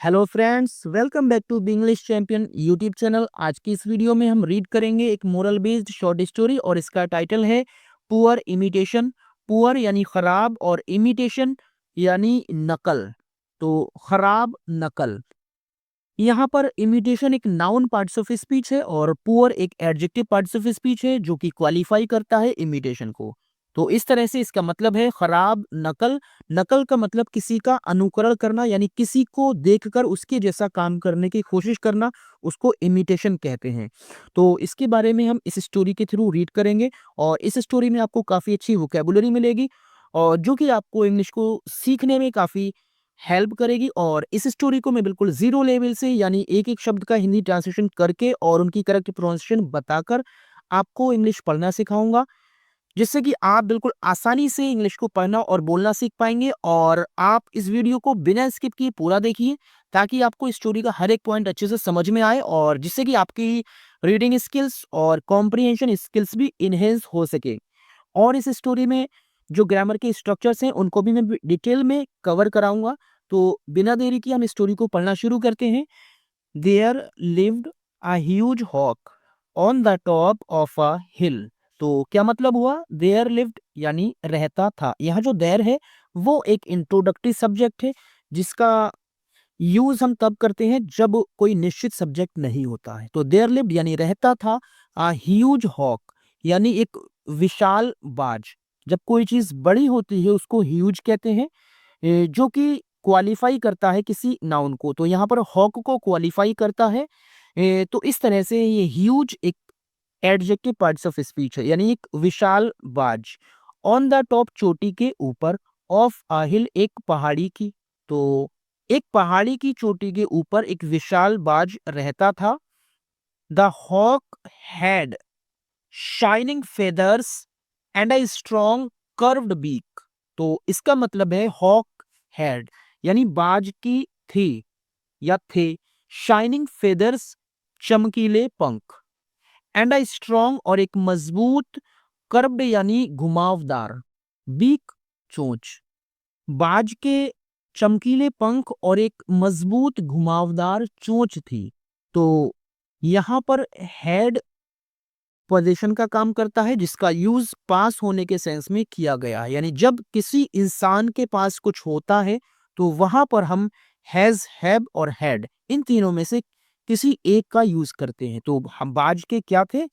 Hello friends, welcome back to B English champion YouTube channel. आज की इस video में हम रीड करेंगे एक मोरल बेस्ड शॉर्ट स्टोरी और इसका टाइटल है पुअर इमिटेशन। पुअर यानी खराब और इमिटेशन यानी नकल। तो खराब नकल। यहाँ पर इमिटेशन एक नाउन पार्ट्स ऑफ स्पीच है और पुअर एक एडजेक्टिव पार्ट्स ऑफ स्पीच है जो कि क्वालिफाई करता है इमिटेशन को। तो इस तरह से इसका मतलब है खराब नकल। नकल का मतलब किसी का अनुकरण करना, यानी किसी को देखकर उसके जैसा काम करने की कोशिश करना, उसको इमिटेशन कहते हैं। तो इसके बारे में हम इस स्टोरी के थ्रू रीड करेंगे और इस स्टोरी में आपको काफ़ी अच्छी वोकेबुलरी मिलेगी और जो कि आपको इंग्लिश को सीखने में काफ़ी हेल्प करेगी। और इस स्टोरी को मैं बिल्कुल जीरो लेवल से, यानी एक एक शब्द का हिंदी ट्रांसलेशन करके और उनकी करेक्ट प्रोनाउंसिएशन बताकर आपको इंग्लिश पढ़ना सिखाऊंगा, जिससे कि आप बिल्कुल आसानी से इंग्लिश को पढ़ना और बोलना सीख पाएंगे। और आप इस वीडियो को बिना स्किप किए पूरा देखिए ताकि आपको इस स्टोरी का हर एक पॉइंट अच्छे से समझ में आए और जिससे कि आपकी रीडिंग स्किल्स और कॉम्प्रिहेंशन स्किल्स भी इनहेंस हो सके। और इस स्टोरी में जो ग्रामर के स्ट्रक्चर्स हैं उनको भी मैं डिटेल में कवर कराऊंगा। तो बिना देरी की हम स्टोरी को पढ़ना शुरू करते हैं। There lived a huge hawk on the top of a hill. तो क्या मतलब हुआ? देयर लिव्ड यानी रहता था। यहाँ जो देयर है वो एक इंट्रोडक्टरी सब्जेक्ट है जिसका यूज हम तब करते हैं जब कोई निश्चित सब्जेक्ट नहीं होता है। तो देयर लिव्ड यानी रहता था। अ ह्यूज हॉक यानी एक विशाल बाज। जब कोई चीज बड़ी होती है उसको ह्यूज कहते हैं, जो कि क्वालिफाई करता है किसी नाउन को। तो यहाँ पर हॉक को क्वालिफाई करता है। तो इस तरह से ये ह्यूज एक एडजेक्टिव पार्ट्स ऑफ स्पीच है, यानी एक विशाल बाज। ऑन द टॉप चोटी के ऊपर, ऑफ अ हिल एक पहाड़ी की। तो एक पहाड़ी की चोटी के ऊपर एक विशाल बाज रहता था। The hawk had shining feathers and a strong curved beak. तो इसका मतलब है हॉक हैड यानी बाज की थी या थे शाइनिंग फेदर्स चमकीले पंख, एंड अ स्ट्रॉन्ग और एक मजबूत, कर्व्ड यानी घुमावदार, बीक चोंच। बाज के चमकीले पंख और एक मजबूत घुमावदार चोंच थी। तो यहाँ पर हेड पोजीशन का काम करता है जिसका यूज पास होने के सेंस में किया गया है, यानी जब किसी इंसान के पास कुछ होता है तो वहां पर हम हैज, हैव और हैड इन तीनों में से किसी एक का यूज करते हैं। तो हम बाज के क्या थे?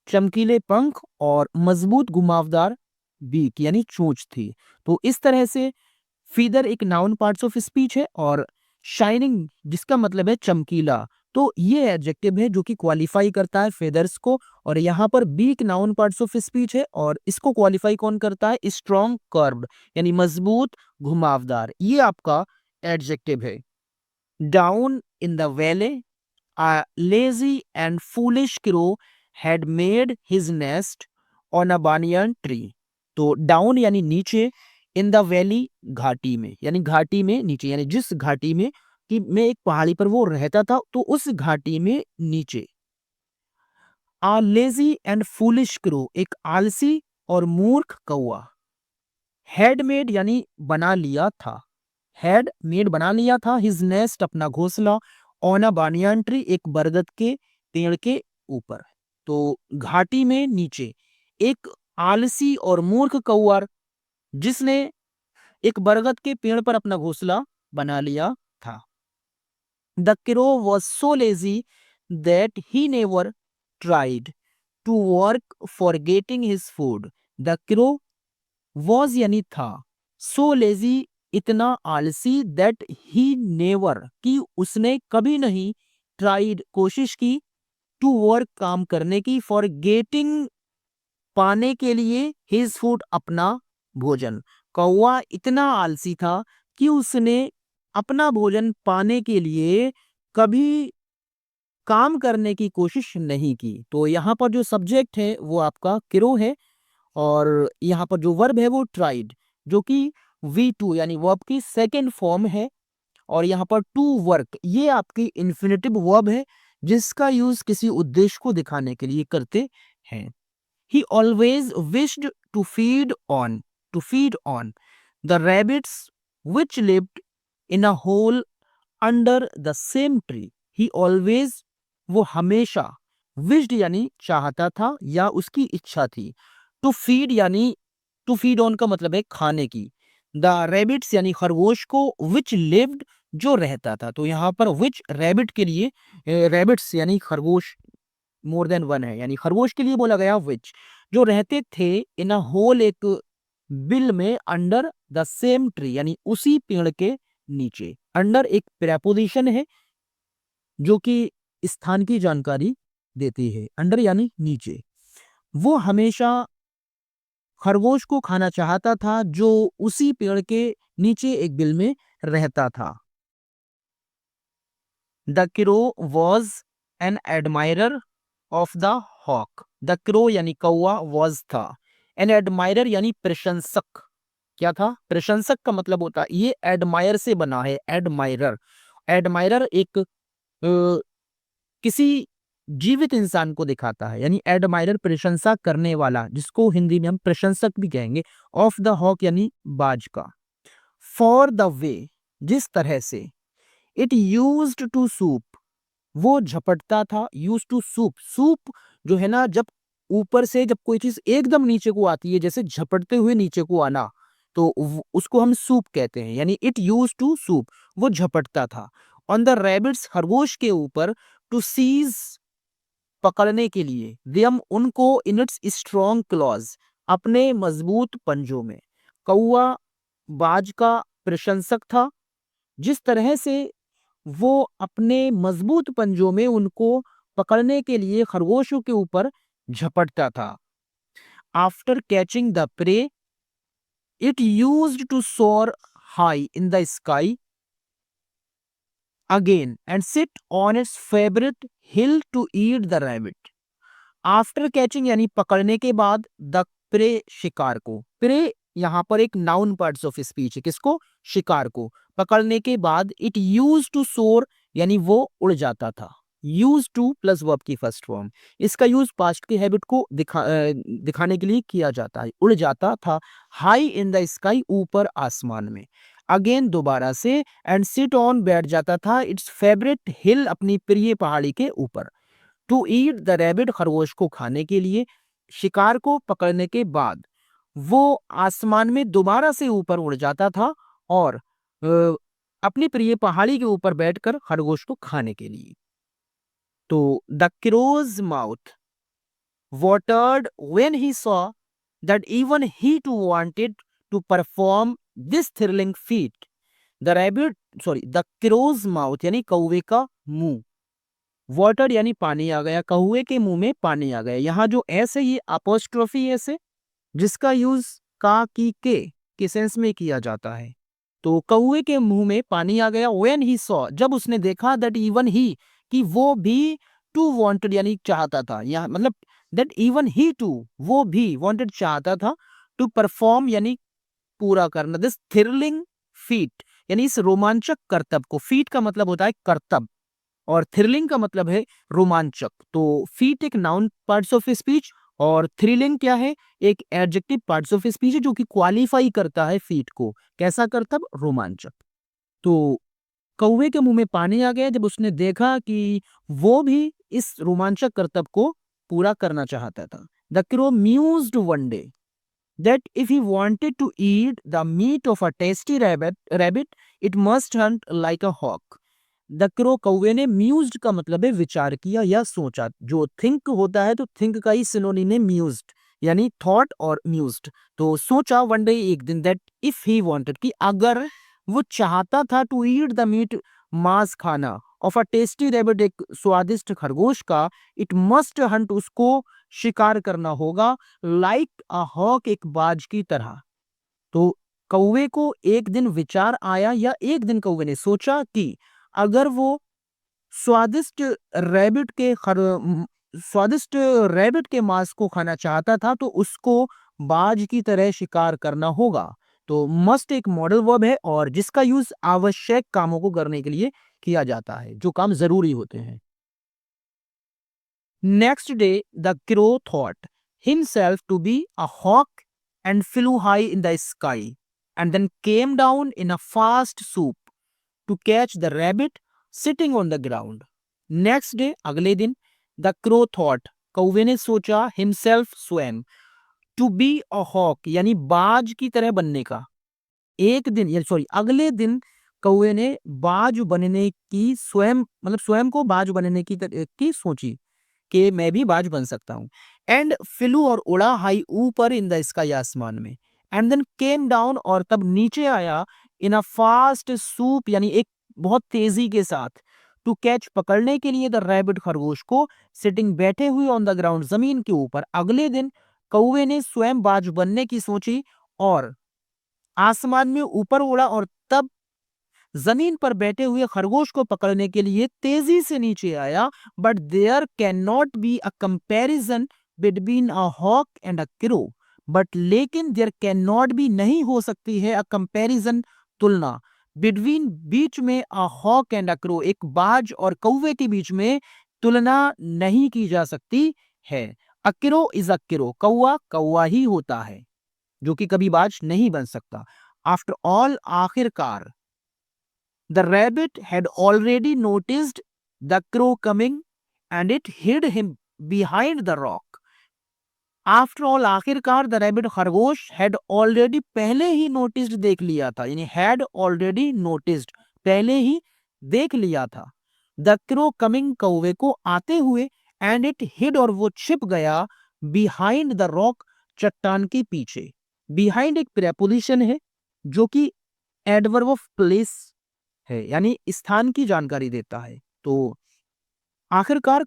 चमकीले पंख और मजबूत घुमावदार बीक यानी चोंच थी। तो इस तरह से फीदर एक नाउन पार्ट्स ऑफ स्पीच है और शाइनिंग जिसका मतलब है चमकीला, तो ये एडजेक्टिव है जो कि क्वालिफाई करता है फेदर्स को। और यहाँ पर beak noun parts of speech है और इसको क्वालिफाई कौन करता है? स्ट्रॉन्ग कर्व्ड यानी मजबूत घुमावदार, ये आपका एडजेक्टिव है। Down in the valley a lazy and foolish crow had made his nest on a banyan tree। तो डाउन यानी नीचे, इन द वैली घाटी में, यानी घाटी में नीचे, यानी जिस घाटी में कि मैं एक पहाड़ी पर वो रहता था तो उस घाटी में नीचे। आ लेजी एंड फूलिश क्रो एक आलसी और मूर्ख कौआ। हैड मेड यानी बना लिया था, हैड मेड बना लिया था, हिज नेस्ट अपना घोंसला, ऑन अ बानियान ट्री एक बरगद के पेड़ के ऊपर। तो घाटी में नीचे एक आलसी और मूर्ख कौआ जिसने एक बरगद के पेड़ पर अपना घोंसला बना लिया था। The crow was so lazy that he never tried to work for getting his food. The crow was यानी था, सो लेजी इतना आलसी, दैट ही नेवर कि उसने कभी नहीं, ट्राइड कोशिश की, टू वर्क काम करने की, फॉर गेटिंग पाने के लिए, हिज फूड अपना भोजन। कौवा इतना आलसी था कि उसने अपना भोजन पाने के लिए कभी काम करने की कोशिश नहीं की। तो यहाँ पर जो सब्जेक्ट है वो आपका क्रो है और यहाँ पर जो वर्ब है वो ट्राइड, जो कि V2 यानी वर्ब की सेकेंड फॉर्म है। और यहाँ पर टू वर्क ये आपकी इन्फिनेटिव वर्ब है जिसका यूज किसी उद्देश्य को दिखाने के लिए करते हैं। He always wished to feed on the rabbits which lived in a hole under the same tree, he always, वो हमेशा, विश्ड यानी चाहता था या उसकी इच्छा थी, टू फीड यानी टू फीड ऑन का मतलब है खाने की, द रैबिट्स यानी खरगोश को, विच लिव्ड जो रहता था। तो यहाँ पर विच रैबिट के लिए रैबिट्स यानी खरगोश मोर देन वन है, यानी खरगोश के लिए बोला गया विच, जो रहते थे इन अ होल एक बिल में, अंडर द सेम ट्री यानी उसी पेड़ के नीचे। अंडर एक प्रेपोजिशन है जो कि स्थान की जानकारी देती है, अंडर यानी नीचे। वो हमेशा खरगोश को खाना चाहता था जो उसी पेड़ के नीचे एक बिल में रहता था। The crow was an admirer of the hawk, the crow यानी कौआ, वॉज था, एन एडमायरर यानी प्रशंसक। क्या था? प्रशंसक का मतलब होता है, ये एडमायर से बना है, एडमायरर। एडमायरर एक किसी जीवित इंसान को दिखाता है, यानी एडमायरर प्रशंसा करने वाला, जिसको हिंदी में हम प्रशंसक भी कहेंगे। ऑफ द हॉक यानी बाज का। फॉर द वे, जिस तरह से, इट यूज्ड टू सूप, वो झपटता था, यूज टू सूप, सूप जो है ना, जब ऊपर से जब कोई चीज एकदम नीचे को आती है, जैसे झपटते हुए नीचे को आना, तो उसको हम सूप कहते हैं, यानी इट यूज टू सूप, वो झपटता था। ऑन द रैबिट्स, खरगोश के ऊपर, टू सीज पकड़ने के लिए, देम उनको, इन इट्स स्ट्रॉन्ग क्लॉज, अपने मजबूत पंजों में। कौआ बाज का प्रशंसक था, जिस तरह से वो अपने मजबूत पंजों में उनको पकड़ने के लिए खरगोशों के ऊपर झपटता था। After catching the prey, it used to soar high in the sky again and sit on its favourite hill to eat the rabbit. After catching यानी पकड़ने के बाद, द प्रे शिकार को, प्रे यहां पर एक नाउन पार्ट्स ऑफ स्पीच है, किसको? शिकार को। पकड़ने के बाद, इट यूज टू सोर यानी वो उड़ जाता था, यूज टू प्लस वर्ब की फर्स्ट फॉर्म। इसका यूज पास्ट की हैबिट को दिखाने के लिए किया जाता है, उड़ जाता था। हाई इन द स्काई, ऊपर आसमान में। अगेन दोबारा से, एंड सिट ऑन बैठ जाता था, इट्स फेवरेट हिल अपनी प्रिय पहाड़ी के ऊपर। टू ईट द रैबिट, खरगोश को खाने के लिए। शिकार को पकड़ने के बाद वो आसमान में दोबारा से ऊपर उड़ जाता था और अपनी प्रिय पहाड़ी के ऊपर बैठकर खरगोश को खाने के लिए। तो the crow's mouth watered when he saw that even he too wanted to perform this thrilling feat. The rabbit, sorry, the crow's mouth यानी कौवे का मुंह, वाटर यानी पानी आ गया, कौवे के मुंह में पानी आ गया। यहाँ जो एस है, ये अपोस्ट्रोफी एस है, जिसका यूज का की के सेंस में किया जाता है। तो कौवे के मुंह में पानी आ गया, व्हेन ही सॉ, जब उसने देखा, दैट इवन ही, कि वो भी, टू वांटेड यानी चाहता था, यहाँ मतलब दैट इवन ही टू, वो भी वांटेड चाहता था, टू परफॉर्म यानी पूरा करना, दिस थ्रिलिंग फीट यानी इस रोमांचक करतब को। फीट का मतलब होता है करतब और थ्रिलिंग का मतलब है रोमांचक। तो फीट एक नाउन पार्ट्स ऑफ स्पीच और थ्रिलिंग क्या है? एक एडजेक्टिव पार्ट्स ऑफ स्पीच है जो कि क्वालिफाई करता है फीट को। कैसा करतब? रोमांचक। तो कौवे के मुंह में पानी आ गया जब उसने देखा कि वो भी इस रोमांचक करतब को पूरा करना चाहता था। The crow mused one day that if he wanted to eat the meat of a tasty rabbit, it must hunt like a hawk. The crow, कौवे ने, म्यूज्ड का मतलब है विचार किया या सोचा। जो थिंक होता है तो थिंक का ही सिनोनिम है म्यूज्ड, यानी थॉट और म्यूज्ड। तो सोचा वन डे, एक दिन, दैट इफ ही वांटेड, कि अगर वो चाहता था, टू ईट द मीट, मांस खाना, ऑफ अ टेस्टी रैबिट, एक स्वादिष्ट खरगोश का, इट मस्ट हंट, उसको शिकार करना होगा, लाइक अ हॉक, एक बाज की तरह। तो कौवे को एक दिन विचार आया या एक दिन कौवे ने सोचा कि अगर वो स्वादिष्ट रैबिट के खर स्वादिष्ट रैबिट के मांस को खाना चाहता था तो उसको बाज की तरह शिकार करना होगा। तो मस्ट एक मॉडल वर्ब है और जिसका यूज आवश्यक कामों को करने के लिए किया जाता है, जो काम जरूरी होते हैं। Next day the crow thought himself to be a hawk and flew high in the sky and then came down in a fast swoop to catch the rabbit sitting on the ground. Next day, अगले दिन, the crow thought, कौवे ने सोचा, himself स्वयं, to be a hawk यानी बाज की तरह बनने का। एक दिन या सॉरी अगले दिन कौवे ने बाज बनने की स्वयं को बाज बनने की सोची कि मैं भी बाज बन सकता हूँ। एंड फ्लू और उड़ा हाई ऊपर इन द स्काई आसमान में। एंड देन केम डाउन और तब नीचे आया इन अ फास्ट सूप यानी एक बहुत तेजी के साथ टू कैच पकड़ने के लिए द रैबिट खरगोश को सिटिंग बैठे हुए ऑन द ग्राउंड जमीन के ऊपर। अगले दिन कौवे ने स्वयं बाज बनने की सोची और आसमान में ऊपर उड़ा और तब जमीन पर बैठे हुए खरगोश को पकड़ने के लिए तेजी से नीचे आया। But there can not be a comparison between a hawk and a crow. But लेकिन देयर कैन नॉट बी नहीं हो सकती है अ कंपैरिजन तुलना बिटवीन बीच में अ हॉक एंड अ क्रो एक बाज और कौवे के बीच में तुलना नहीं की जा सकती है। A crow is a crow कौवा कौवा ही होता है जो कि कभी बाज नहीं बन सकता। आफ्टर ऑल आखिरकार the rabbit had already noticed the crow coming and it hid him behind the rock. After all आखिरकार द रैबिट खरगोश हैड ऑलरेडी पहले ही नोटिस्ड देख लिया था यानी हैड ऑलरेडी नोटिस्ड पहले ही देख लिया था द क्रो कमिंग कौवे को आते हुए एंड इट हिड और वो छिप गया बिहाइंड द रॉक चट्टान के पीछे। बिहाइंड एक प्रेपोजिशन है जो कि एडवर्ब ऑफ प्लेस है यानी स्थान की जानकारी देता है। तो आखिरकार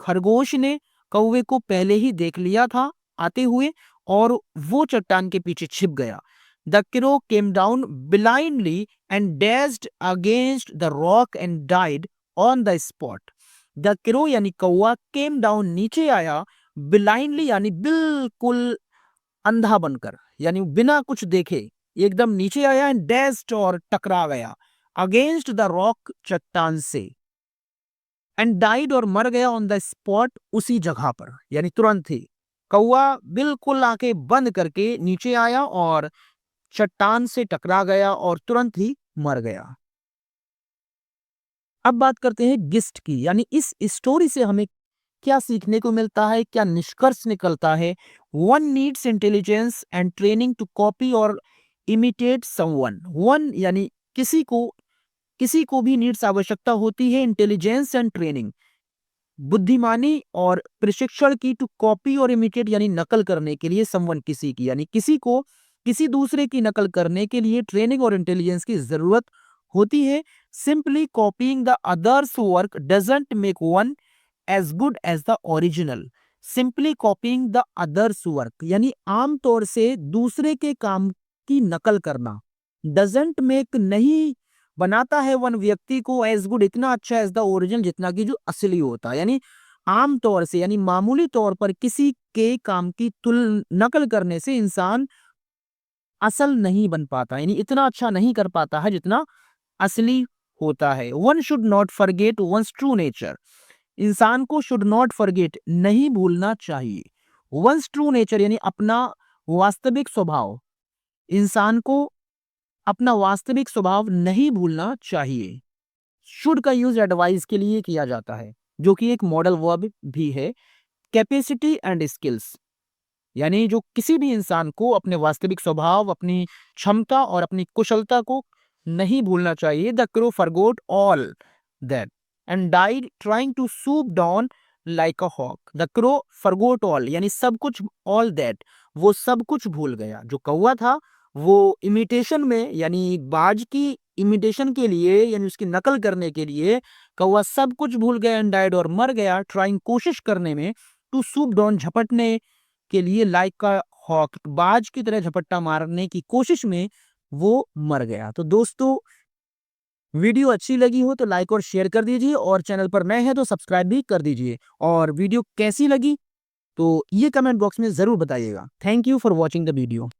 खरगोश ने कौवे को पहले ही देख लिया था आते हुए और वो चट्टान के पीछे छिप गया। The crow came down blindly and dashed against the rock and died on the spot. The crow यानी कौवा केम डाउन नीचे आया ब्लाइंडली यानी बिल्कुल अंधा बनकर यानी बिना कुछ देखे एकदम नीचे आया एंड डैश्ड और टकरा गया अगेंस्ट द रॉक चट्टान से एंड डाइड और मर गया ऑन द स्पॉट उसी जगह पर यानी तुरंत ही कौवा बिल्कुल आंखें बंद करके नीचे आया और चट्टान से टकरा गया और तुरंत ही मर गया। अब बात करते हैं गिस्ट की यानी इस स्टोरी से हमें क्या सीखने को मिलता है क्या निष्कर्ष निकलता है। One needs intelligence and training to copy और इमिटेट समवन। वन यानी किसी को भी नीड्स आवश्यकता होती है इंटेलिजेंस एंड ट्रेनिंग बुद्धिमानी और प्रशिक्षण की टू कॉपी और इमिटेट यानी नकल करने के लिए समवन किसी की यानी किसी को किसी दूसरे की नकल करने के लिए ट्रेनिंग और इंटेलिजेंस की जरूरत होती है। Simply copying the others work doesn't make one as good as the original. Simply copying the others work यानी आमतौर से दूसरे के काम की नकल करना डजंट मेक नहीं बनाता है वन व्यक्ति को एज गुड इतना अच्छा एज द ओरिजिनल जितना कि जो असली होता है। यानी आमतौर से यानी मामूली तौर पर किसी के काम की नकल करने से इंसान असल नहीं बन पाता यानी इतना अच्छा नहीं कर पाता है जितना असली होता है। One should not forget one's true nature. इंसान को शुड नॉट फॉरगेट नहीं भूलना चाहिए वंस ट्रू नेचर यानी अपना वास्तविक स्वभाव। इंसान को अपना वास्तविक स्वभाव नहीं भूलना चाहिए। शुड का यूज एडवाइस के लिए किया जाता है जो कि एक मॉडल वर्ब भी है। कैपेसिटी एंड स्किल्स यानी जो किसी भी इंसान को अपने वास्तविक स्वभाव अपनी क्षमता और अपनी कुशलता को नहीं भूलना चाहिए। The crow forgot all that and died trying to swoop down like a hawk. The crow forgot all यानी सब कुछ ऑल दैट वो सब कुछ भूल गया। जो कौवा था वो इमिटेशन में यानी बाज की इमिटेशन के लिए यानी उसकी नकल करने के लिए कौवा सब कुछ भूल गया एंड डाइड और मर गया ट्राइंग कोशिश करने में टू सूप डाउन झपटने के लिए लाइक का हॉक बाज की तरह झपट्टा मारने की कोशिश में वो मर गया। तो दोस्तों वीडियो अच्छी लगी हो तो लाइक और शेयर कर दीजिए और चैनल पर नए हैं तो सब्सक्राइब भी कर दीजिए और वीडियो कैसी लगी तो ये कमेंट बॉक्स में जरूर बताइएगा। Thank you for watching the video.